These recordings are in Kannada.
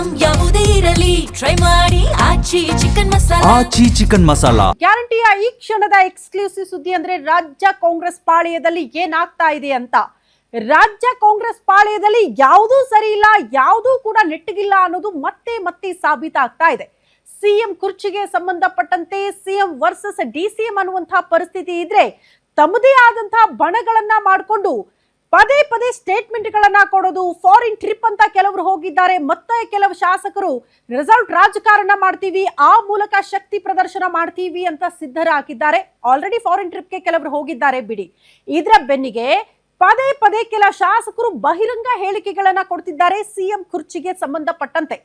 ಐಟಂ ಯಾವುದೇ ಇರಲಿ ಟ್ರೈ ಮಾಡಿ ಆಚಿ ಚಿಕನ್ ಮಸಾಲಾ. ಗ್ಯಾರಂಟಿಯ ಈ ಕ್ಷಣದ ಎಕ್ಸ್ಕ್ಲೂಸಿವ್ ಸುದ್ದಿ ಅಂದ್ರೆ ರಾಜ್ಯ ಕಾಂಗ್ರೆಸ್ ಪಾಳೆಯದಲ್ಲಿ ಏನಾಗ್ತಾ ಇದೆ ಅಂತ. ರಾಜ್ಯ ಕಾಂಗ್ರೆಸ್ ಪಾಳೆಯದಲ್ಲಿ ಯಾವುದೂ ಸರಿ ಇಲ್ಲ, ಯಾವುದೂ ಕೂಡ ನೆಟ್ಟಗಿಲ್ಲ ಅನ್ನೋದು ಮತ್ತೆ ಮತ್ತೆ ಸಾಬೀತಾಗ್ತಾ ಇದೆ. ಸಿಎಂ ಕುರ್ಚಿಗೆ ಸಂಬಂಧಪಟ್ಟಂತೆ ಸಿಎಂ ವರ್ಸಸ್ ಡಿಸಿಎಂ ಅನ್ನುವಂತಹ ಪರಿಸ್ಥಿತಿ ಇದ್ರೆ ತಮ್ಮದೇ ಆದಂತಹ ಬಣಗಳನ್ನ ಮಾಡಿಕೊಂಡು ಪದೇ ಪದೇ ಸ್ಟೇಟ್ಮೆಂಟ್ಗಳನ್ನ ಕೊಡೋದು. ಫಾರಿನ್ ಟ್ರಿಪ್ ಅಂತ ಕೆಲವರು ಹೋಗಿದ್ದಾರೆ, ಮತ್ತೆ ಕೆಲವು ಶಾಸಕರು ರಿಸಲ್ಟ್ ರಾಜಕಾರಣ ಮಾಡ್ತೀವಿ, ಆ ಮೂಲಕ ಶಕ್ತಿ ಪ್ರದರ್ಶನ ಮಾಡ್ತೀವಿ ಅಂತ ಸಿದ್ಧರಾಗಿದ್ದಾರೆ. ಆಲ್ರೆಡಿ ಫಾರಿನ್ ಟ್ರಿಪ್ಗೆ ಕೆಲವರು ಹೋಗಿದ್ದಾರೆ ಬಿಡಿ. ಇದರ ಬೆನ್ನಿಗೆ ಪದೇ ಪದೇ ಕೆಲ ಶಾಸಕರು ಬಹಿರಂಗ ಹೇಳಿಕೆಗಳನ್ನ ಕೊಡ್ತಿದ್ದಾರೆ ಸಿಎಂ ಕುರ್ಚಿಗೆ ಸಂಬಂಧಪಟ್ಟಂತೆ.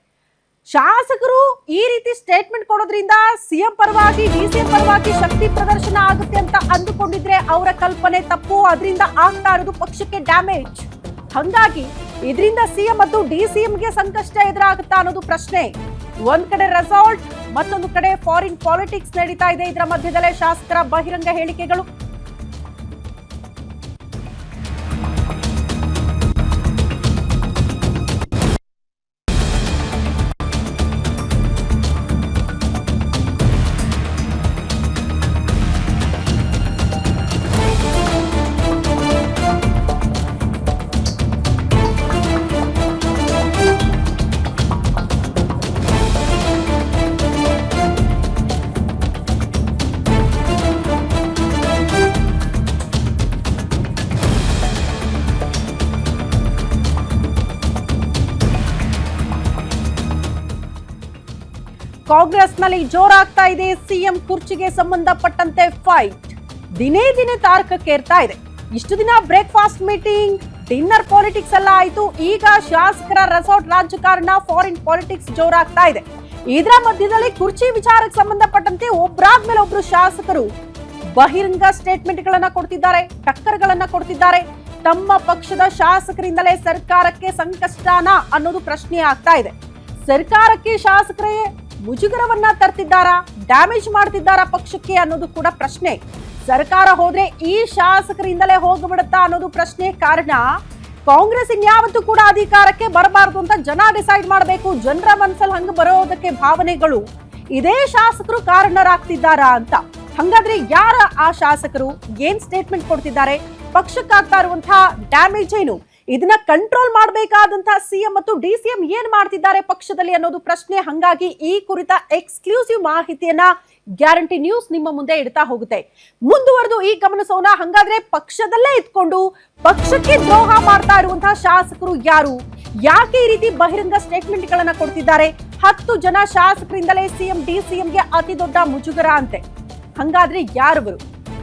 ಶಾಸಕರು ಈ ರೀತಿ ಸ್ಟೇಟ್ಮೆಂಟ್ ಕೊಡೋದ್ರಿಂದ ಸಿಎಂ ಪರವಾಗಿ ಡಿಸಿಎಂ ಪರವಾಗಿ ಶಕ್ತಿ ಪ್ರದರ್ಶನ ಆಗುತ್ತೆ ಅಂತ ಅಂದುಕೊಂಡಿದ್ರೆ ಅವರ ಕಲ್ಪನೆ ತಪ್ಪು. ಅದರಿಂದ ಆಗ್ತಾ ಇರೋದು ಪಕ್ಷಕ್ಕೆ ಡ್ಯಾಮೇಜ್. ಹಂಗಾಗಿ ಇದರಿಂದ ಸಿಎಂ ಮತ್ತು ಡಿಸಿಎಂಗೆ ಸಂಕಷ್ಟ ಎದುರಾಗುತ್ತಾ ಅನ್ನೋದು ಪ್ರಶ್ನೆ. ಒಂದ್ ಕಡೆ ರೆಸಾರ್ಟ್, ಮತ್ತೊಂದು ಕಡೆ ಫಾರಿನ್ ಪಾಲಿಟಿಕ್ಸ್ ನಡೀತಾ ಇದೆ. ಇದರ ಮಧ್ಯದಲ್ಲೇ ಶಾಸಕರ ಬಹಿರಂಗ ಹೇಳಿಕೆಗಳು. ಕಾಂಗ್ರೆಸ್ನಲ್ಲಿ ಜೋರಾಗ್ತಾ ಇದೆ ಸಿಎಂ ಕುರ್ಚಿಗೆ ಸಂಬಂಧಪಟ್ಟಂತೆ ಫೈಟ್. ದಿನೇ ದಿನೇ ತಾರಕಕ್ಕೇರ್ತಾ ಇದೆ. ಇಷ್ಟು ದಿನ ಬ್ರೇಕ್ಫಾಸ್ಟ್ ಮೀಟಿಂಗ್, ಡಿನ್ನರ್ ಪಾಲಿಟಿಕ್ಸ್ ಎಲ್ಲ ಆಯ್ತು. ಈಗ ಶಾಸಕರ ರೆಸಾರ್ಟ್ ರಾಜಕಾರಣ, ಫಾರಿನ್ ಪಾಲಿಟಿಕ್ಸ್ ಜೋರಾಗ್ತಾ ಇದೆ. ಇದರ ಮಧ್ಯದಲ್ಲಿ ಕುರ್ಚಿ ವಿಚಾರಕ್ಕೆ ಸಂಬಂಧಪಟ್ಟಂತೆ ಒಬ್ಬರಾದ್ಮೇಲೆ ಒಬ್ರು ಶಾಸಕರು ಬಹಿರಂಗ ಸ್ಟೇಟ್ಮೆಂಟ್ ಗಳನ್ನ ಕೊಡ್ತಿದ್ದಾರೆ, ಟಕ್ಕರ್ಗಳನ್ನ ಕೊಡ್ತಿದ್ದಾರೆ. ತಮ್ಮ ಪಕ್ಷದ ಶಾಸಕರಿಂದಲೇ ಸರ್ಕಾರಕ್ಕೆ ಸಂಕಷ್ಟನ ಅನ್ನೋದು ಪ್ರಶ್ನೆ ಆಗ್ತಾ ಇದೆ. ಸರ್ಕಾರಕ್ಕೆ ಶಾಸಕರೇ ಮುಜುಗರವನ್ನ ತರ್ತಿದ್ದಾರಾ, ಡ್ಯಾಮೇಜ್ ಮಾಡ್ತಿದ್ದಾರಾ ಪಕ್ಷಕ್ಕೆ ಅನ್ನೋದು ಕೂಡ ಪ್ರಶ್ನೆ. ಸರ್ಕಾರ ಹೋದ್ರೆ ಈ ಶಾಸಕರಿಂದಲೇ ಹೋಗ್ಬಿಡುತ್ತಾ ಅನ್ನೋದು ಪ್ರಶ್ನೆ. ಕಾರಣ ಕಾಂಗ್ರೆಸ್ ಇನ್ಯಾವತ್ತೂ ಕೂಡ ಅಧಿಕಾರಕ್ಕೆ ಬರಬಾರದು ಅಂತ ಜನ ಡಿಸೈಡ್ ಮಾಡಬೇಕು. ಜನರ ಮನಸ್ಸಲ್ಲಿ ಹಂಗ ಬರೋದಕ್ಕೆ ಭಾವನೆಗಳು ಇದೇ ಶಾಸಕರು ಕಾರಣರಾಗ್ತಿದ್ದಾರಾ ಅಂತ. ಹಂಗಾದ್ರೆ ಯಾರ ಆ ಶಾಸಕರು, ಏನ್ ಸ್ಟೇಟ್ಮೆಂಟ್ ಕೊಡ್ತಿದ್ದಾರೆ, ಪಕ್ಷಕ್ಕಾಗ್ತಾ ಇರುವಂತಹ ಡ್ಯಾಮೇಜ್ ಏನು, ಇದನ್ನ ಕಂಟ್ರೋಲ್ ಮಾಡಬೇಕಾದಂತಹ ಸಿಎಂ ಮತ್ತು ಡಿಸಿಎಂ ಏನ್ ಮಾಡ್ತಿದ್ದಾರೆ ಪಕ್ಷದಲ್ಲಿ ಅನ್ನೋದು ಪ್ರಶ್ನೆ. ಹಂಗಾಗಿ ಈ ಕುರಿತ ಎಕ್ಸ್ಕ್ಲೂಸಿವ್ ಮಾಹಿತಿಯನ್ನ ಗ್ಯಾರಂಟಿ ನ್ಯೂಸ್ ನಿಮ್ಮ ಮುಂದೆ ಇಡ್ತಾ ಹೋಗುತ್ತೆ. ಮುಂದುವರೆದು ಈ ಗಮನಿಸೋಣ. ಹಂಗಾದ್ರೆ ಪಕ್ಷದಲ್ಲೇ ಇದ್ಕೊಂಡು ಪಕ್ಷಕ್ಕೆ ದ್ರೋಹ ಮಾಡ್ತಾ ಇರುವಂತಹ ಶಾಸಕರು ಯಾರು, ಯಾಕೆ ಈ ರೀತಿ ಬಹಿರಂಗ ಸ್ಟೇಟ್ಮೆಂಟ್ ಗಳನ್ನ ಕೊಡ್ತಿದ್ದಾರೆ? 10 ಜನ ಶಾಸಕರಿಂದಲೇ ಸಿಎಂ ಡಿಸಿಎಂಗೆ ಅತಿ ದೊಡ್ಡ ಮುಜುಗರ ಅಂತೆ. ಹಂಗಾದ್ರೆ ಯಾರವರು?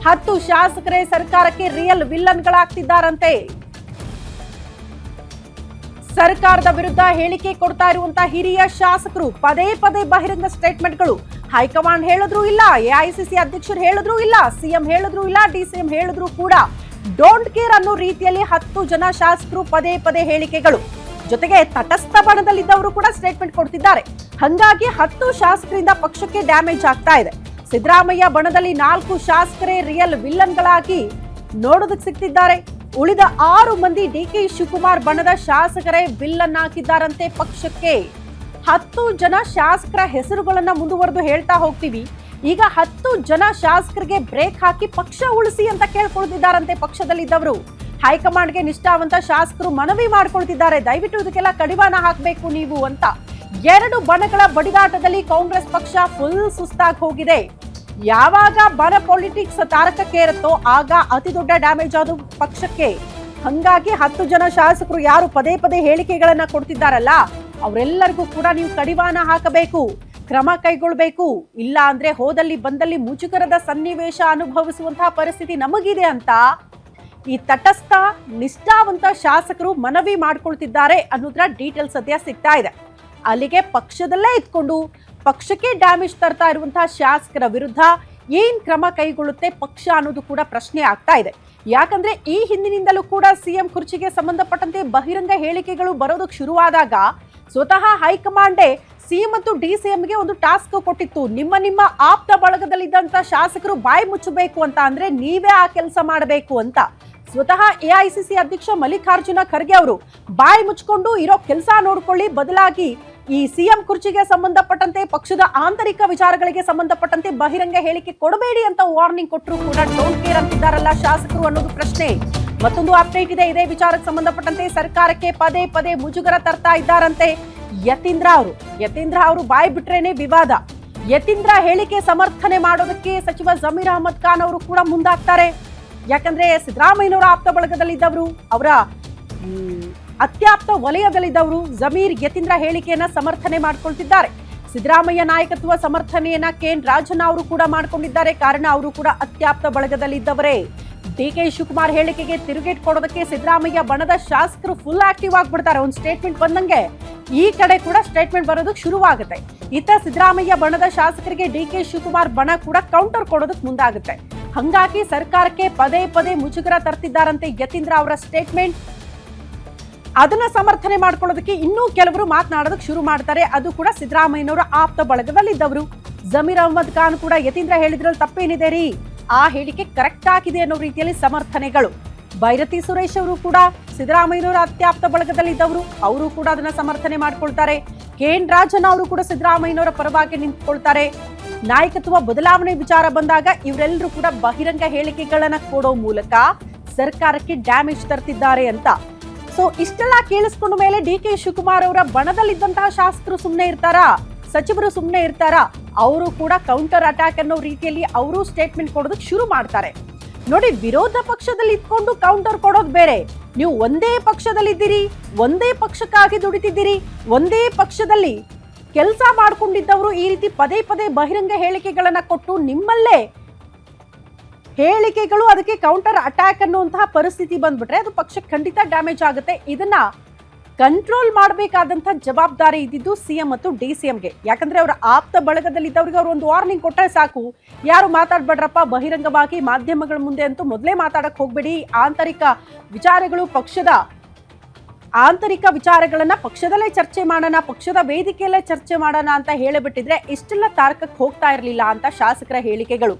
10 ಶಾಸಕರೇ ಸರ್ಕಾರಕ್ಕೆ ರಿಯಲ್ ವಿಲ್ಲನ್ಗಳಾಗ್ತಿದ್ದಾರಂತೆ. ಸರ್ಕಾರದ ವಿರುದ್ಧ ಹೇಳಿಕೆ ಕೊಡ್ತಾ ಇರುವಂತಹ ಹಿರಿಯ ಶಾಸಕರು ಪದೇ ಪದೇ ಬಹಿರಂಗ ಸ್ಟೇಟ್ಮೆಂಟ್ಗಳು. ಹೈಕಮಾಂಡ್ ಹೇಳಿದ್ರು ಇಲ್ಲ, ಎಐಸಿಸಿ ಅಧ್ಯಕ್ಷರು ಹೇಳಿದ್ರು ಇಲ್ಲ, ಸಿಎಂ ಹೇಳಿದ್ರು ಇಲ್ಲ, ಡಿಸಿಎಂ ಹೇಳಿದ್ರು ಕೂಡ ಡೋಂಟ್ ಕೇರ್ ಅನ್ನೋ ರೀತಿಯಲ್ಲಿ 10 ಜನ ಶಾಸಕರು ಪದೇ ಪದೇ ಹೇಳಿಕೆಗಳು. ಜೊತೆಗೆ ತಟಸ್ಥ ಬಣದಲ್ಲಿದ್ದವರು ಕೂಡ ಸ್ಟೇಟ್ಮೆಂಟ್ ಕೊಡ್ತಿದ್ದಾರೆ. ಹಂಗಾಗಿ 10 ಶಾಸಕರಿಂದ ಪಕ್ಷಕ್ಕೆ ಡ್ಯಾಮೇಜ್ ಆಗ್ತಾ ಇದೆ. ಸಿದ್ದರಾಮಯ್ಯ ಬಣದಲ್ಲಿ 4 ಶಾಸಕರೇ ರಿಯಲ್ ವಿಲ್ಲನ್ಗಳಾಗಿ ನೋಡೋದಕ್ಕೆ ಸಿಗ್ತಿದ್ದಾರೆ. ಉಳಿದ 6 ಮಂದಿ ಡಿಕೆ ಶಿವಕುಮಾರ್ ಬಣದ ಶಾಸಕರೇ ವಿಲ್ಲನ್ ಹಾಕಿದ್ದಾರಂತೆ ಪಕ್ಷಕ್ಕೆ. 10 ಜನ ಶಾಸಕರ ಹೆಸರುಗಳನ್ನ ಮುಂದುವರೆದು ಹೇಳ್ತಾ ಹೋಗ್ತೀವಿ. ಈಗ 10 ಜನ ಶಾಸಕರಿಗೆ ಬ್ರೇಕ್ ಹಾಕಿ ಪಕ್ಷ ಉಳಿಸಿ ಅಂತ ಕೇಳ್ಕೊಳ್ತಿದ್ದಾರಂತೆ ಪಕ್ಷದಲ್ಲಿದ್ದವರು. ಹೈಕಮಾಂಡ್ಗೆ ನಿಷ್ಠಾವಂತ ಶಾಸಕರು ಮನವಿ ಮಾಡ್ಕೊಳ್ತಿದ್ದಾರೆ, ದಯವಿಟ್ಟು ಇದಕ್ಕೆಲ್ಲ ಕಡಿವಾಣ ಹಾಕಬೇಕು ನೀವು ಅಂತ. 2 ಬಣಗಳ ಬಡಿದಾಟದಲ್ಲಿ ಕಾಂಗ್ರೆಸ್ ಪಕ್ಷ ಫುಲ್ ಸುಸ್ತಾಗಿ ಹೋಗಿದೆ. ಯಾವಾಗ ಬರ ಪಾಲಿಟಿಕ್ಸ್ ತಾರಕಕ್ಕೇರುತ್ತೋ ಆಗ ಅತಿ ದೊಡ್ಡ ಡ್ಯಾಮೇಜ್ ಅದು ಪಕ್ಷಕ್ಕೆ. ಹಂಗಾಗಿ 10 ಜನ ಶಾಸಕರು ಯಾರು ಪದೇ ಪದೇ ಹೇಳಿಕೆಗಳನ್ನ ಕೊಡ್ತಿದ್ದಾರಲ್ಲ, ಅವರೆಲ್ಲರಿಗೂ ಕೂಡ ನೀವು ಕಡಿವಾಣ ಹಾಕಬೇಕು, ಕ್ರಮ ಕೈಗೊಳ್ಬೇಕು. ಇಲ್ಲ ಅಂದ್ರೆ ಹೋದಲ್ಲಿ ಬಂದಲ್ಲಿ ಮುಜುಗರದ ಸನ್ನಿವೇಶ ಅನುಭವಿಸುವಂತಹ ಪರಿಸ್ಥಿತಿ ನಮಗಿದೆ ಅಂತ ಈ ತಟಸ್ಥ ನಿಷ್ಠಾವಂತ ಶಾಸಕರು ಮನವಿ ಮಾಡ್ಕೊಳ್ತಿದ್ದಾರೆ ಅನ್ನೋದ್ರ ಡೀಟೇಲ್ಸ್ ಸದ್ಯ ಸಿಗ್ತಾ ಇದೆ. ಅಲ್ಲಿಗೆ ಪಕ್ಷದಲ್ಲೇ ಇದ್ಕೊಂಡು ಪಕ್ಷಕ್ಕೆ ಡ್ಯಾಮೇಜ್ ತರ್ತಾ ಇರುವಂತಹ ಶಾಸಕರ ವಿರುದ್ಧ ಏನ್ ಕ್ರಮ ಕೈಗೊಳ್ಳುತ್ತೆ ಪಕ್ಷ ಅನ್ನೋದು ಕೂಡ ಪ್ರಶ್ನೆ ಆಗ್ತಾ ಇದೆ. ಯಾಕಂದ್ರೆ ಈ ಹಿಂದಿನಿಂದಲೂ ಕೂಡ ಸಿಎಂ ಕುರ್ಚಿಗೆ ಸಂಬಂಧಪಟ್ಟಂತೆ ಬಹಿರಂಗ ಹೇಳಿಕೆಗಳು ಬರೋದಕ್ಕೆ ಶುರುವಾದಾಗ ಸ್ವತಃ ಹೈಕಮಾಂಡೇ ಸಿಎಂ ಮತ್ತು ಡಿಸಿಎಂಗೆ ಒಂದು ಟಾಸ್ಕ್ ಕೊಟ್ಟಿತ್ತು. ನಿಮ್ಮ ಆಪ್ತ ಬಳಗದಲ್ಲಿದ್ದಂತ ಶಾಸಕರು ಬಾಯಿ ಮುಚ್ಚಬೇಕು ಅಂತ, ಅಂದ್ರೆ ನೀವೇ ಆ ಕೆಲಸ ಮಾಡಬೇಕು ಅಂತ. ಸ್ವತಃ ಎಐಸಿಸಿ ಅಧ್ಯಕ್ಷ ಮಲ್ಲಿಕಾರ್ಜುನ ಖರ್ಗೆ ಅವರು ಬಾಯಿ ಮುಚ್ಕೊಂಡು ಇರೋ ಕೆಲಸ ನೋಡ್ಕೊಳ್ಳಿ, ಬದಲಾಗಿ ಈ ಸಿಎಂ ಕುರ್ಚಿಗೆ ಸಂಬಂಧಪಟ್ಟಂತೆ ಪಕ್ಷದ ಆಂತರಿಕ ವಿಚಾರಗಳಿಗೆ ಸಂಬಂಧಪಟ್ಟಂತೆ ಬಹಿರಂಗ ಹೇಳಿಕೆ ಕೊಡಬೇಡಿ ಅಂತ ವಾರ್ನಿಂಗ್ ಕೊಟ್ಟರು ಕೂಡ ಡೋಂಟ್ ಕೇರ್ ಅಂತಿದ್ದಾರಲ್ಲ ಶಾಸಕರು ಅನ್ನೋದು ಪ್ರಶ್ನೆ. ಮತ್ತೊಂದು ಅಪ್ಡೇಟ್ ಇದೆ. ಇದೇ ವಿಚಾರಕ್ಕೆ ಸಂಬಂಧಪಟ್ಟಂತೆ ಸರ್ಕಾರಕ್ಕೆ ಪದೇ ಪದೇ ಮುಜುಗರ ತರ್ತಾ ಇದ್ದಾರಂತೆ ಯತೀಂದ್ರ ಅವರು ಬಾಯಿ ಬಿಟ್ರೇನೆ ವಿವಾದ. ಯತೀಂದ್ರ ಹೇಳಿಕೆ ಸಮರ್ಥನೆ ಮಾಡೋದಕ್ಕೆ ಸಚಿವ ಜಮೀರ್ ಅಹಮದ್ ಖಾನ್ ಅವರು ಕೂಡ ಮುಂದಾಗ್ತಾರೆ. ಯಾಕಂದ್ರೆ ಸಿದ್ದರಾಮಯ್ಯನವರ ಆಪ್ತ ಬಳಗದಲ್ಲಿದ್ದವರು, ಅವರ ಅತ್ಯಾಪ್ತ ವಲಯದಲ್ಲಿದ್ದವರು ಜಮೀರ್ ಯತೀಂದ್ರ ಹೇಳಿಕೆಯನ್ನ ಸಮರ್ಥನೆ ಮಾಡ್ಕೊಳ್ತಿದ್ದಾರೆ. ಸಿದ್ದರಾಮಯ್ಯ ನಾಯಕತ್ವ ಸಮರ್ಥನೆಯನ್ನ ಕೆಎನ್ ರಾಜಣ್ಣ ಅವರು ಕೂಡ ಮಾಡ್ಕೊಂಡಿದ್ದಾರೆ. ಕಾರಣ ಅವರು ಕೂಡ ಅತ್ಯಾಪ್ತ ಬಳಗದಲ್ಲಿದ್ದವರೇ. ಡಿಕೆ ಶಿವಕುಮಾರ್ ಹೇಳಿಕೆಗೆ ತಿರುಗೇಟ್ ಕೊಡೋದಕ್ಕೆ ಸಿದ್ದರಾಮಯ್ಯ ಬಣದ ಶಾಸಕರು ಫುಲ್ ಆಕ್ಟಿವ್ ಆಗ್ಬಿಡ್ತಾರೆ. ಒಂದು ಸ್ಟೇಟ್ಮೆಂಟ್ ಬಂದಂಗೆ ಈ ಕಡೆ ಕೂಡ ಸ್ಟೇಟ್ಮೆಂಟ್ ಬರೋದಕ್ಕೆ ಶುರುವಾಗುತ್ತೆ. ಇತ್ತ ಸಿದ್ದರಾಮಯ್ಯ ಬಣದ ಶಾಸಕರಿಗೆ ಡಿಕೆ ಶಿವಕುಮಾರ್ ಬಣ ಕೂಡ ಕೌಂಟರ್ ಕೊಡೋದಕ್ಕೆ ಮುಂದಾಗುತ್ತೆ. ಹಂಗಾಗಿ ಸರ್ಕಾರಕ್ಕೆ ಪದೇ ಪದೇ ಮುಜುಗರ ತರ್ತಿದ್ದಾರಂತೆ ಯತೀಂದ್ರ ಅವರ ಸ್ಟೇಟ್ಮೆಂಟ್. ಅದನ್ನ ಸಮರ್ಥನೆ ಮಾಡ್ಕೊಳ್ಳೋದಕ್ಕೆ ಇನ್ನೂ ಕೆಲವರು ಮಾತನಾಡೋದಕ್ಕೆ ಶುರು ಮಾಡ್ತಾರೆ. ಅದು ಕೂಡ ಸಿದ್ದರಾಮಯ್ಯನವರ ಆಪ್ತ ಬಳಗದಲ್ಲಿದ್ದವರು. ಜಮೀರ್ ಅಹಮದ್ ಖಾನ್ ಕೂಡ ಯತೀಂದ್ರ ಹೇಳಿದ್ರಲ್ಲಿ ತಪ್ಪೇನಿದೆ ರೀ, ಆ ಹೇಳಿಕೆ ಕರೆಕ್ಟ್ ಆಗಿದೆ ಅನ್ನೋ ರೀತಿಯಲ್ಲಿ ಸಮರ್ಥನೆಗಳು. ಭೈರತಿ ಸುರೇಶ್ ಅವರು ಕೂಡ ಸಿದ್ದರಾಮಯ್ಯನವರ ಅತ್ಯಾಪ್ತ ಬಳಗದಲ್ಲಿದ್ದವರು, ಅವರು ಕೂಡ ಅದನ್ನ ಸಮರ್ಥನೆ ಮಾಡ್ಕೊಳ್ತಾರೆ. ಕೆಎನ್ ರಾಜಣ್ಣ ಅವರು ಕೂಡ ಸಿದ್ದರಾಮಯ್ಯನವರ ಪರವಾಗಿ ನಿಂತ್ಕೊಳ್ತಾರೆ. ನಾಯಕತ್ವ ಬದಲಾವಣೆ ವಿಚಾರ ಬಂದಾಗ ಇವರೆಲ್ಲರೂ ಕೂಡ ಬಹಿರಂಗ ಹೇಳಿಕೆಗಳನ್ನ ಕೊಡೋ ಮೂಲಕ ಸರ್ಕಾರಕ್ಕೆ ಡ್ಯಾಮೇಜ್ ತರ್ತಿದ್ದಾರೆ ಅಂತ. ಸೊ ಇಷ್ಟೆಲ್ಲ ಕೇಳಿಸ್ಕೊಂಡ ಮೇಲೆ ಡಿಕೆ ಶಿವಕುಮಾರ್ ಅವರ ಬಣದಲ್ಲಿದ್ದಂತಹ ಶಾಸಕರು ಸುಮ್ಮನೆ ಇರ್ತಾರಾ, ಸಚಿವರು ಸುಮ್ಮನೆ ಇರ್ತಾರಾ? ಅವರು ಕೂಡ ಕೌಂಟರ್ ಅಟ್ಯಾಕ್ ಅನ್ನೋ ರೀತಿಯಲ್ಲಿ ಅವರು ಸ್ಟೇಟ್ಮೆಂಟ್ ಕೊಡೋದಕ್ಕೆ ಶುರು ಮಾಡ್ತಾರೆ. ನೋಡಿ, ವಿರೋಧ ಪಕ್ಷದಲ್ಲಿ ಇದ್ಕೊಂಡು ಕೌಂಟರ್ ಕೊಡೋದು ಬೇರೆ. ನೀವು ಒಂದೇ ಪಕ್ಷದಲ್ಲಿದ್ದೀರಿ, ಒಂದೇ ಪಕ್ಷಕ್ಕಾಗಿ ದುಡಿತಿದ್ದೀರಿ, ಒಂದೇ ಪಕ್ಷದಲ್ಲಿ ಕೆಲಸ ಮಾಡ್ಕೊಂಡಿದ್ದವರು ಈ ರೀತಿ ಪದೇ ಪದೇ ಬಹಿರಂಗ ಹೇಳಿಕೆಗಳನ್ನ ಕೊಟ್ಟು ನಿಮ್ಮಲ್ಲೇ ಹೇಳಿಕೆಗಳು ಅದಕ್ಕೆ ಕೌಂಟರ್ ಅಟ್ಯಾಕ್ ಅನ್ನುವಂತಹ ಪರಿಸ್ಥಿತಿ ಬಂದ್ಬಿಟ್ರೆ ಅದು ಪಕ್ಷಕ್ಕೆ ಖಂಡಿತ ಡ್ಯಾಮೇಜ್ ಆಗುತ್ತೆ. ಇದನ್ನ ಕಂಟ್ರೋಲ್ ಮಾಡಬೇಕಾದಂತ ಜವಾಬ್ದಾರಿ ಇದ್ದಿದ್ದು ಸಿಎಂ ಮತ್ತು ಡಿಸಿಎಂಗೆ. ಯಾಕಂದ್ರೆ ಅವರ ಆಪ್ತ ಬಳಗದಲ್ಲಿದ್ದವರಿಗೆ ಅವರು ಒಂದು ವಾರ್ನಿಂಗ್ ಕೊಟ್ಟರೆ ಸಾಕು, ಯಾರು ಮಾತಾಡ್ಬೇಡ್ರಪ್ಪ ಬಹಿರಂಗವಾಗಿ ಮಾಧ್ಯಮಗಳ ಮುಂದೆ ಅಂತೂ ಮೊದಲೇ ಮಾತಾಡಕ್ ಹೋಗ್ಬೇಡಿ, ಆಂತರಿಕ ವಿಚಾರಗಳು ಪಕ್ಷದ ಆಂತರಿಕ ವಿಚಾರಗಳನ್ನ ಪಕ್ಷದಲ್ಲೇ ಚರ್ಚೆ ಮಾಡೋಣ, ಪಕ್ಷದ ವೇದಿಕೆಯಲ್ಲೇ ಚರ್ಚೆ ಮಾಡೋಣ ಅಂತ ಹೇಳಿಬಿಟ್ಟಿದ್ರೆ ಇಷ್ಟೆಲ್ಲ ತಾರಕಕ್ಕೆ ಹೋಗ್ತಾ ಇರಲಿಲ್ಲ ಅಂತ ಶಾಸಕರ ಹೇಳಿಕೆಗಳು.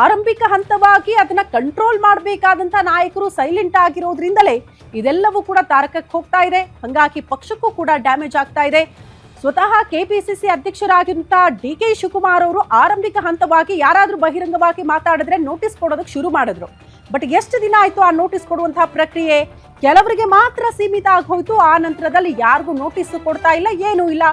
ಆರಂಭಿಕ ಹಂತವಾಗಿ ಅದನ್ನ ಕಂಟ್ರೋಲ್ ಮಾಡಬೇಕಾದಂತ ನಾಯಕರು ಸೈಲೆಂಟ್ ಆಗಿರೋದ್ರಿಂದಲೇ ಇದೆಲ್ಲವೂ ಕೂಡ ತಾರಕಕ್ಕೆ ಹೋಗ್ತಾ ಇದೆ. ಹಂಗಾಗಿ ಪಕ್ಷಕ್ಕೂ ಕೂಡ ಡ್ಯಾಮೇಜ್ ಆಗ್ತಾ ಇದೆ. ಸ್ವತಃ ಕೆಪಿಸಿಸಿ ಅಧ್ಯಕ್ಷರಾಗಿರುವಂತ ಡಿಕೆ ಶಿವಕುಮಾರ್ ಅವರು ಆರಂಭಿಕ ಹಂತವಾಗಿ ಯಾರಾದ್ರೂ ಬಹಿರಂಗವಾಗಿ ಮಾತಾಡಿದ್ರೆ ನೋಟಿಸ್ ಕೊಡೋದಕ್ಕೆ ಶುರು ಮಾಡಿದ್ರು. ಬಟ್ ಎಷ್ಟು ದಿನ ಆಯ್ತು ಆ ನೋಟಿಸ್ ಕೊಡುವಂತಹ ಪ್ರಕ್ರಿಯೆ? ಕೆಲವರಿಗೆ ಮಾತ್ರ ಸೀಮಿತ ಆಗೋಯ್ತು. ಆ ನಂತರದಲ್ಲಿ ಯಾರಿಗೂ ನೋಟಿಸ್ ಕೊಡ್ತಾ ಇಲ್ಲ, ಏನೂ ಇಲ್ಲ,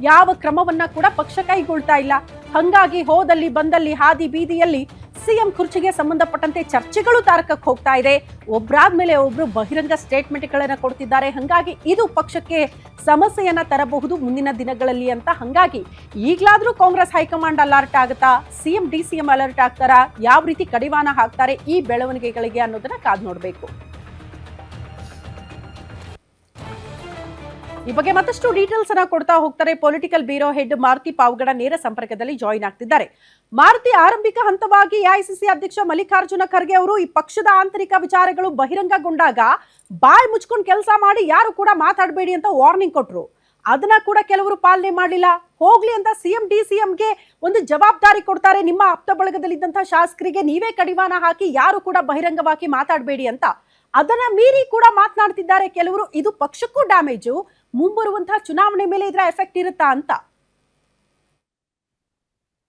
ಯಾವ ಕ್ರಮವನ್ನ ಕೂಡ ಪಕ್ಷ ಕೈಗೊಳ್ತಾ ಇಲ್ಲ. ಹಂಗಾಗಿ ಹೋದಲ್ಲಿ ಬಂದಲ್ಲಿ ಹಾದಿ ಬೀದಿಯಲ್ಲಿ ಸಿಎಂ ಕುರ್ಚಿಗೆ ಸಂಬಂಧಪಟ್ಟಂತೆ ಚರ್ಚೆಗಳು ತಾರಕಕ್ಕೆ ಹೋಗ್ತಾ ಇದೆ. ಒಬ್ರಾದ್ಮೇಲೆ ಒಬ್ರು ಬಹಿರಂಗ ಸ್ಟೇಟ್ಮೆಂಟ್ಗಳನ್ನ ಕೊಡ್ತಿದ್ದಾರೆ. ಹಂಗಾಗಿ ಇದು ಪಕ್ಷಕ್ಕೆ ಸಮಸ್ಯೆಯನ್ನ ತರಬಹುದು ಮುಂದಿನ ದಿನಗಳಲ್ಲಿ ಅಂತ. ಹಂಗಾಗಿ ಈಗಲಾದ್ರೂ ಕಾಂಗ್ರೆಸ್ ಹೈಕಮಾಂಡ್ ಅಲರ್ಟ್ ಆಗುತ್ತಾ, ಸಿಎಂ ಡಿಸಿಎಂ ಅಲರ್ಟ್ ಆಗ್ತಾರಾ, ಯಾವ ರೀತಿ ಕಡಿವಾಣ ಹಾಕ್ತಾರೆ ಈ ಬೆಳವಣಿಗೆಗಳಿಗೆ ಅನ್ನೋದನ್ನ ಕಾದ್ ನೋಡ್ಬೇಕು. ಈ ಬಗ್ಗೆ ಮತ್ತಷ್ಟು ಡೀಟೇಲ್ಸ್ ಅನ್ನ ಕೊಡ್ತಾ ಹೋಗ್ತಾರೆ political bureau head Maruti Pavagada ನೇರ ಸಂಪರ್ಕದಲ್ಲಿ ಜಾಯಿನ್ ಆಗ್ತಿದ್ದಾರೆ. ಮಾರುತಿ, ಆರಂಭಿಕ ಹಂತವಾಗಿ ಎಐಸಿಸಿ ಅಧ್ಯಕ್ಷ ಮಲ್ಲಿಕಾರ್ಜುನ ಖರ್ಗೆ ಅವರು ಈ ಪಕ್ಷದ ಆಂತರಿಕ ವಿಚಾರಗಳು ಬಹಿರಂಗಗೊಂಡಾಗ ಬಾಯಿ ಮುಚ್ಕೊಂಡು ಕೆಲಸ ಮಾಡಿ ಯಾರು ಕೂಡ ಮಾತಾಡಬೇಡಿ ಅಂತ ವಾರ್ನಿಂಗ್ ಕೊಟ್ರು. ಅದನ್ನ ಕೂಡ ಕೆಲವರು ಪಾಲನೆ ಮಾಡಲಿಲ್ಲ. ಹೋಗ್ಲಿ ಅಂತ ಸಿಎಂ ಡಿಸಿಎಂಗೆ ಒಂದು ಜವಾಬ್ದಾರಿ ಕೊಡ್ತಾರೆ, ನಿಮ್ಮ ಆಪ್ತ ಬಳಗದಲ್ಲಿದ್ದಂತಹ ಶಾಸಕರಿಗೆ ನೀವೇ ಕಡಿವಾಣ ಹಾಕಿ ಯಾರು ಕೂಡ ಬಹಿರಂಗವಾಗಿ ಮಾತಾಡಬೇಡಿ ಅಂತ. ಅದನ್ನ ಮೀರಿ ಕೂಡ ಮಾತನಾಡ್ತಿದ್ದಾರೆ ಕೆಲವರು. ಇದು ಪಕ್ಷಕ್ಕೂ ಡ್ಯಾಮೇಜು, ಮುಂಬರುವಂತಹ ಚುನಾವಣೆ ಮೇಲೆ ಇದರ ಎಫೆಕ್ಟ್ ಇರುತ್ತಾ ಅಂತ.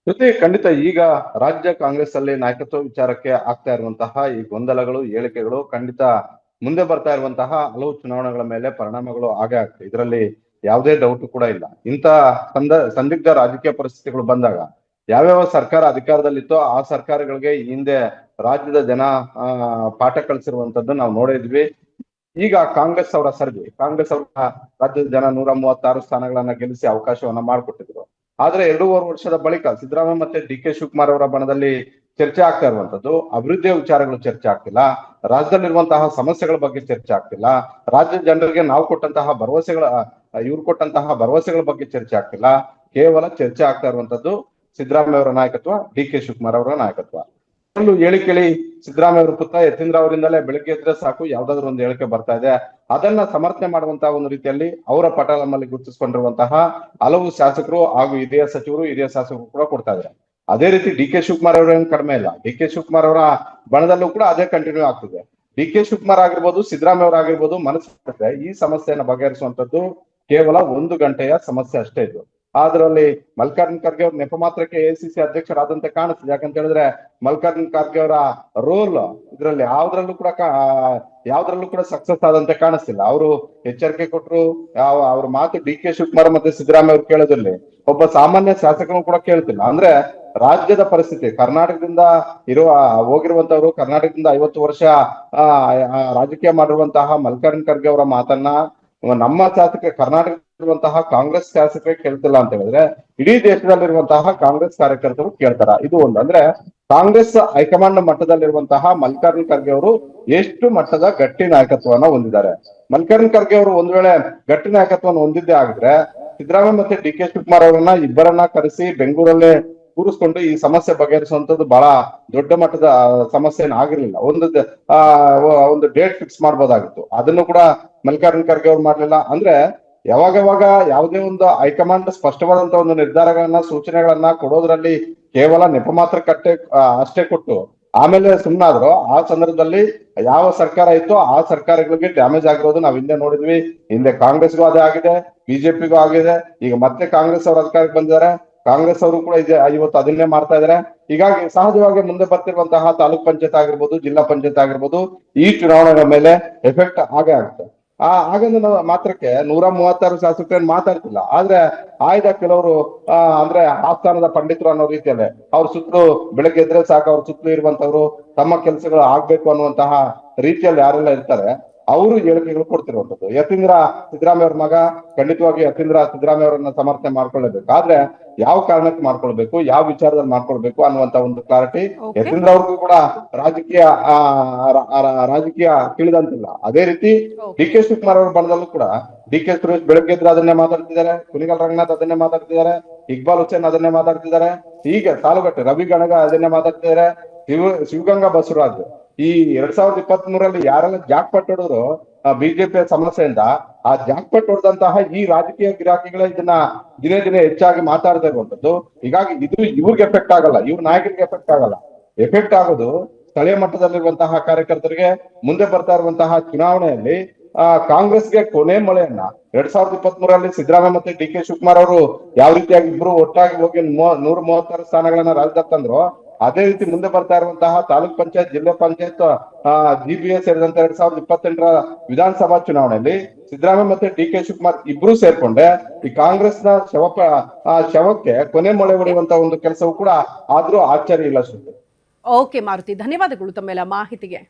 ಜೊತೆ ಖಂಡಿತ ಈಗ ರಾಜ್ಯ ಕಾಂಗ್ರೆಸ್ ಅಲ್ಲಿ ನಾಯಕತ್ವ ವಿಚಾರಕ್ಕೆ ಆಗ್ತಾ ಇರುವಂತಹ ಈ ಗೊಂದಲಗಳು, ಹೇಳಿಕೆಗಳು ಖಂಡಿತ ಮುಂದೆ ಬರ್ತಾ ಇರುವಂತಹ ಹಲವು ಚುನಾವಣೆಗಳ ಮೇಲೆ ಪರಿಣಾಮಗಳು ಆಗೇ ಆಗ್ತದೆ. ಇದರಲ್ಲಿ ಯಾವುದೇ ಡೌಟ್ ಕೂಡ ಇಲ್ಲ. ಇಂತ ಸಂದಿಗ್ಧ ರಾಜಕೀಯ ಪರಿಸ್ಥಿತಿಗಳು ಬಂದಾಗ ಯಾವ್ಯಾವ ಸರ್ಕಾರ ಅಧಿಕಾರದಲ್ಲಿತ್ತೋ ಆ ಸರ್ಕಾರಗಳಿಗೆ ಹಿಂದೆ ರಾಜ್ಯದ ಜನ ಪಾಠ ಕಲಿಸಿರುವಂತದ್ದು ನಾವು ನೋಡಿದ್ವಿ. ಈಗ ಕಾಂಗ್ರೆಸ್ ಅವರ ಸರ್ವೆ, ಕಾಂಗ್ರೆಸ್ ಅವರ ರಾಜ್ಯದ ಜನ 136 ಸ್ಥಾನಗಳನ್ನ ಗೆಲ್ಲಿಸಿ ಅವಕಾಶವನ್ನ ಮಾಡಿಕೊಟ್ಟಿದ್ರು. ಆದ್ರೆ 2.5 ವರ್ಷದ ಬಳಿಕ ಸಿದ್ದರಾಮಯ್ಯ ಮತ್ತೆ ಡಿಕೆ ಶಿವಕುಮಾರ್ ಅವರ ಬಣದಲ್ಲಿ ಚರ್ಚೆ ಆಗ್ತಾ ಇರುವಂತದ್ದು ಅಭಿವೃದ್ಧಿಯ ವಿಚಾರಗಳು ಚರ್ಚೆ ಆಗ್ತಿಲ್ಲ, ರಾಜ್ಯದಲ್ಲಿರುವಂತಹ ಸಮಸ್ಯೆಗಳ ಬಗ್ಗೆ ಚರ್ಚೆ ಆಗ್ತಿಲ್ಲ, ರಾಜ್ಯದ ಜನರಿಗೆ ನಾವು ಕೊಟ್ಟಂತಹ ಇವ್ರು ಕೊಟ್ಟಂತಹ ಭರವಸೆಗಳ ಬಗ್ಗೆ ಚರ್ಚೆ ಆಗ್ತಿಲ್ಲ. ಕೇವಲ ಚರ್ಚೆ ಆಗ್ತಾ ಇರುವಂತದ್ದು ಸಿದ್ದರಾಮಯ್ಯ ಅವರ ನಾಯಕತ್ವ, ಡಿಕೆ ಶಿವಕುಮಾರ್ ಅವರ ನಾಯಕತ್ವ. ಒಂದು ಹೇಳಿಕೆಳಿ ಸಿದ್ದರಾಮಯ್ಯ ಅವರ ಪುತ್ರ ಯತೀಂದ್ರ ಅವರಿಂದಲೇ ಬೆಳಗ್ಗೆ ಎದ್ರೆ ಸಾಕು ಯಾವ್ದಾದ್ರು ಒಂದು ಹೇಳಿಕೆ ಬರ್ತಾ ಇದೆ. ಅದನ್ನ ಸಮರ್ಥನೆ ಮಾಡುವಂತಹ ಒಂದು ರೀತಿಯಲ್ಲಿ ಅವರ ಪಟಾಲಲ್ಲಿ ಗುರುತಿಸಿಕೊಂಡಿರುವಂತಹ ಹಲವು ಶಾಸಕರು ಹಾಗೂ ಹಿರಿಯ ಶಾಸಕರು ಕೂಡ ಕೊಡ್ತಾ ಇದ್ದಾರೆ. ಅದೇ ರೀತಿ ಡಿಕೆ ಶಿವಕುಮಾರ್ ಅವರೇನು ಕಡಿಮೆ ಇಲ್ಲ. ಡಿಕೆ ಶಿವಕುಮಾರ್ ಅವರ ಬಣದಲ್ಲೂ ಕೂಡ ಅದೇ ಕಂಟಿನ್ಯೂ ಆಗ್ತಿದೆ. ಡಿಕೆ ಶಿವಕುಮಾರ್ ಆಗಿರ್ಬೋದು, ಸಿದ್ದರಾಮಯ್ಯ ಅವರಾಗಿರ್ಬೋದು, ಮನಸ್ಸಿದ್ರೆ ಈ ಸಮಸ್ಯೆಯನ್ನು ಬಗೆಹರಿಸುವಂತದ್ದು ಕೇವಲ 1 ಗಂಟೆಯ ಸಮಸ್ಯೆ ಅಷ್ಟೇ ಇದು. ಅದರಲ್ಲಿ ಮಲ್ಲಿಕಾರ್ಜುನ್ ಖರ್ಗೆ ಅವ್ರ ನೆಪ ಮಾತ್ರಕ್ಕೆ ಎಸಿಸಿ ಅಧ್ಯಕ್ಷರಾದಂತೆ ಕಾಣಿಸ್ತಿದೆ. ಯಾಕಂತ ಹೇಳಿದ್ರೆ ಮಲ್ಲಿಕಾರ್ಜುನ್ ಖರ್ಗೆ ಅವರ ರೋಲ್ ಇದ್ರಲ್ಲಿ ಯಾವ್ದ್ರಲ್ಲೂ ಕೂಡ ಸಕ್ಸಸ್ ಆದಂತೆ ಕಾಣಿಸ್ತಿಲ್ಲ. ಅವರು ಎಚ್ಚರಿಕೆ ಕೊಟ್ಟರು, ಅವ್ರ ಮಾತು DK ಶಿವಕುಮಾರ್ ಮತ್ತೆ ಸಿದ್ದರಾಮಯ್ಯ ಅವ್ರು ಕೇಳೋದಿಲ್ಲ, ಒಬ್ಬ ಸಾಮಾನ್ಯ ಶಾಸಕನು ಕೂಡ ಕೇಳ್ತಿಲ್ಲ. ಅಂದ್ರೆ ರಾಜ್ಯದ ಪರಿಸ್ಥಿತಿ, ಕರ್ನಾಟಕದಿಂದ ಹೋಗಿರುವಂತವ್ರು, ಕರ್ನಾಟಕದಿಂದ 50 ವರ್ಷ ರಾಜಕೀಯ ಮಾಡಿರುವಂತಹ ಮಲ್ಲಿಕಾರ್ಜುನ್ ಖರ್ಗೆ ಅವರ ಮಾತನ್ನ ನಮ್ಮ ಕರ್ನಾಟಕದಲ್ಲಿರುವಂತಹ ಕಾಂಗ್ರೆಸ್ ಶಾಸಕರೇ ಕೇಳ್ತಿಲ್ಲ ಅಂತ ಹೇಳಿದ್ರೆ ಇಡೀ ದೇಶದಲ್ಲಿರುವಂತಹ ಕಾಂಗ್ರೆಸ್ ಕಾರ್ಯಕರ್ತರು ಕೇಳ್ತಾರ? ಇದು ಒಂದು. ಅಂದ್ರೆ ಕಾಂಗ್ರೆಸ್ ಹೈಕಮಾಂಡ್ ಮಟ್ಟದಲ್ಲಿರುವಂತಹ ಮಲ್ಲಿಕಾರ್ಜುನ್ ಖರ್ಗೆ ಅವರು ಎಷ್ಟು ಮಟ್ಟದ ಗಟ್ಟಿ ನಾಯಕತ್ವವನ್ನ ಹೊಂದಿದ್ದಾರೆ. ಮಲ್ಲಿಕಾರ್ಜುನ್ ಖರ್ಗೆ ಅವರು ಒಂದ್ ವೇಳೆ ಗಟ್ಟಿ ನಾಯಕತ್ವವನ್ನು ಹೊಂದಿದ್ದೇ ಆಗಿದ್ರೆ ಸಿದ್ದರಾಮಯ್ಯ ಮತ್ತೆ DK ಶಿವಕುಮಾರ್ ಅವರನ್ನ ಇಬ್ಬರನ್ನ ಕರೆಸಿ ಬೆಂಗಳೂರಲ್ಲೇ ಕೂರಿಸ್ಕೊಂಡು ಈ ಸಮಸ್ಯೆ ಬಗೆಹರಿಸುವಂತದ್ದು ಬಹಳ ದೊಡ್ಡ ಮಟ್ಟದ ಸಮಸ್ಯೆ ಆಗಿರ್ಲಿಲ್ಲ. ಒಂದು ಡೇಟ್ ಫಿಕ್ಸ್ ಮಾಡ್ಬೋದಾಗಿತ್ತು. ಅದನ್ನು ಕೂಡ ಮಲ್ಲಿಕಾರ್ಜುನ್ ಖರ್ಗೆ ಅವ್ರು ಮಾಡ್ಲಿಲ್ಲ. ಅಂದ್ರೆ ಯಾವಾಗ ಯಾವುದೇ ಒಂದು ಹೈಕಮಾಂಡ್ ಸ್ಪಷ್ಟವಾದಂತ ಒಂದು ನಿರ್ಧಾರಗಳನ್ನ, ಸೂಚನೆಗಳನ್ನ ಕೊಡೋದ್ರಲ್ಲಿ ಕೇವಲ ನೆಪ ಮಾತ್ರ ಅಷ್ಟೇ ಕೊಟ್ಟು ಆಮೇಲೆ ಸುಮ್ಮನಾದ್ರು, ಆ ಸಂದರ್ಭದಲ್ಲಿ ಯಾವ ಸರ್ಕಾರ ಇತ್ತು ಆ ಸರ್ಕಾರಗಳಿಗೆ ಡ್ಯಾಮೇಜ್ ಆಗಿರೋದು ನಾವ್ ಹಿಂದೆ ನೋಡಿದ್ವಿ. ಹಿಂದೆ ಕಾಂಗ್ರೆಸ್ಗೂ ಅದೇ ಆಗಿದೆ, ಬಿಜೆಪಿಗೂ ಆಗಿದೆ. ಈಗ ಮತ್ತೆ ಕಾಂಗ್ರೆಸ್ ಅವರು ಅಧಿಕಾರಕ್ಕೆ ಬಂದಿದ್ದಾರೆ. ಕಾಂಗ್ರೆಸ್ ಅವರು ಕೂಡ ಇವತ್ತು ಅದನ್ನೇ ಮಾಡ್ತಾ ಇದಾರೆ. ಹೀಗಾಗಿ ಸಹಜವಾಗಿ ಮುಂದೆ ಬರ್ತಿರುವಂತಹ ತಾಲೂಕ್ ಪಂಚಾಯತ್ ಆಗಿರ್ಬೋದು, ಜಿಲ್ಲಾ ಪಂಚಾಯತ್ ಆಗಿರ್ಬೋದು, ಈ ಚುನಾವಣೆಗಳ ಮೇಲೆ ಎಫೆಕ್ಟ್ ಆಗೇ ಆಗುತ್ತೆ. ಹಾಗಂದ್ರೆ ಮಾತ್ರಕ್ಕೆ 136 ಶಾಸಕರೇನು ಮಾತಾಡ್ತಿಲ್ಲ. ಆದ್ರೆ ಆಯ್ದ ಕೆಲವರು ಅಂದ್ರೆ ಆಸ್ಥಾನದ ಪಂಡಿತರು ಅನ್ನೋ ರೀತಿಯಲ್ಲೇ ಅವ್ರ ಸುತ್ತಲೂ ಬೆಳಗ್ಗೆ ಎದ್ರೆ ಸಾಕು ಅವ್ರ ಸುತ್ತಲೂ ಇರುವಂತವ್ರು, ತಮ್ಮ ಕೆಲಸಗಳು ಆಗ್ಬೇಕು ಅನ್ನುವಂತಹ ರೀತಿಯಲ್ಲಿ ಯಾರೆಲ್ಲ ಇರ್ತಾರೆ ಅವರು ಹೇಳಿಕೆಗಳು ಕೊಡ್ತಿರುವಂತದ್ದು. ಯತೀಂದ್ರ ಸಿದ್ದರಾಮಯ್ಯ ಅವ್ರ ಮಗ, ಖಂಡಿತವಾಗಿ ಯತೀಂದ್ರ ಸಿದ್ದರಾಮಯ್ಯ ಅವರನ್ನ ಸಮರ್ಥನೆ ಮಾಡ್ಕೊಳ್ಳೇಬೇಕು. ಆದ್ರೆ ಯಾವ ಕಾರಣಕ್ಕೆ ಮಾಡ್ಕೊಳ್ಬೇಕು, ಯಾವ ವಿಚಾರದಲ್ಲಿ ಮಾಡ್ಕೊಳ್ಬೇಕು ಅನ್ನುವಂತ ಒಂದು ಕ್ಲಾರಿಟಿ ಯತೀಂದ್ರ ಅವ್ರಿಗೂ ಕೂಡ ರಾಜಕೀಯ ತಿಳಿದಂತಿಲ್ಲ. ಅದೇ ರೀತಿ DK ಶಿವಕುಮಾರ್ ಅವ್ರ ಬಣದಲ್ಲೂ ಕೂಡ DK ಸುರೇಶ್ ಬೆಳಗ್ಗೆ ಎದ್ರೆ ಅದನ್ನೇ ಮಾತಾಡ್ತಿದ್ದಾರೆ, ಕುಣಿಗಲ್ ರಂಗನಾಥ್ ಅದನ್ನೇ ಮಾತಾಡ್ತಿದ್ದಾರೆ, ಇಕ್ಬಾಲ್ ಹುಸೇನ್ ಅದನ್ನೇ ಮಾತಾಡ್ತಿದ್ದಾರೆ, ಈಗ ಸಾಲುಗಟ್ಟೆ ರವಿ ಗಣಗ ಅದನ್ನೇ ಮಾತಾಡ್ತಿದ್ದಾರೆ, ಶಿವಗಂಗಾ ಬಸವರಾಜ್ ಈ 2023 ಯಾರೆಲ್ಲ ಜಾಕ್ಪಾಟ್ ಹೊಡೆದ್ರು ಬಿಜೆಪಿಯ ಸಮಸ್ಯೆಯಿಂದ, ಆ ಜಾಕ್ಪಾಟ್ ಹೊಡೆದಂತಹ ಈ ರಾಜಕೀಯ ಗಿರಾಕಿಗಳೇ ಇದನ್ನ ದಿನೇ ದಿನೇ ಹೆಚ್ಚಾಗಿ ಮಾತಾಡ್ತಾ ಇರುವಂತದ್ದು. ಹೀಗಾಗಿ ಇದು ಇವ್ರಿಗೆ ಎಫೆಕ್ಟ್ ಆಗಲ್ಲ, ಇವ್ರ ನಾಯಕರಿಗೆ ಎಫೆಕ್ಟ್ ಆಗಲ್ಲ. ಎಫೆಕ್ಟ್ ಆಗೋದು ಸ್ಥಳೀಯ ಮಟ್ಟದಲ್ಲಿರುವಂತಹ ಕಾರ್ಯಕರ್ತರಿಗೆ. ಮುಂದೆ ಬರ್ತಾ ಇರುವಂತಹ ಚುನಾವಣೆಯಲ್ಲಿ ಕಾಂಗ್ರೆಸ್ಗೆ ಕೊನೆ ಮಳೆಯನ್ನ 2023 ಸಿದ್ದರಾಮಯ್ಯ ಮತ್ತೆ DK ಶಿವಕುಮಾರ್ ಅವರು ಯಾವ ರೀತಿಯಾಗಿ ಇಬ್ರು ಒಟ್ಟಾಗಿ ಹೋಗಿ 136 ಸ್ಥಾನಗಳನ್ನ ರಾಜ್ಯದಲ್ಲಿ ತಂದ್ರು, ಅದೇ ರೀತಿ ಮುಂದೆ ಬರ್ತಾ ಇರುವಂತಹ ತಾಲೂಕ್ ಪಂಚಾಯತ್, ಜಿಲ್ಲಾ ಪಂಚಾಯತ್, GBA ಸೇರಿದಂತೆ 2028 ವಿಧಾನಸಭಾ ಚುನಾವಣೆಯಲ್ಲಿ ಸಿದ್ದರಾಮಯ್ಯ ಮತ್ತೆ DK ಶಿವಕುಮಾರ್ ಇಬ್ರು ಸೇರ್ಕೊಂಡೆ ಈ ಕಾಂಗ್ರೆಸ್ನ ಶವಕ್ಕೆ ಕೊನೆ ಮೊಳೆ ಹೊಡೆಯುವಂತ ಒಂದು ಕೆಲಸವೂ ಕೂಡ ಆದ್ರೂ ಆಶ್ಚರ್ಯ ಇಲ್ಲ. ಓಕೆ ಮಾರುತಿ, ಧನ್ಯವಾದಗಳು ತಮ್ಮೆಲ್ಲ ಮಾಹಿತಿಗೆ.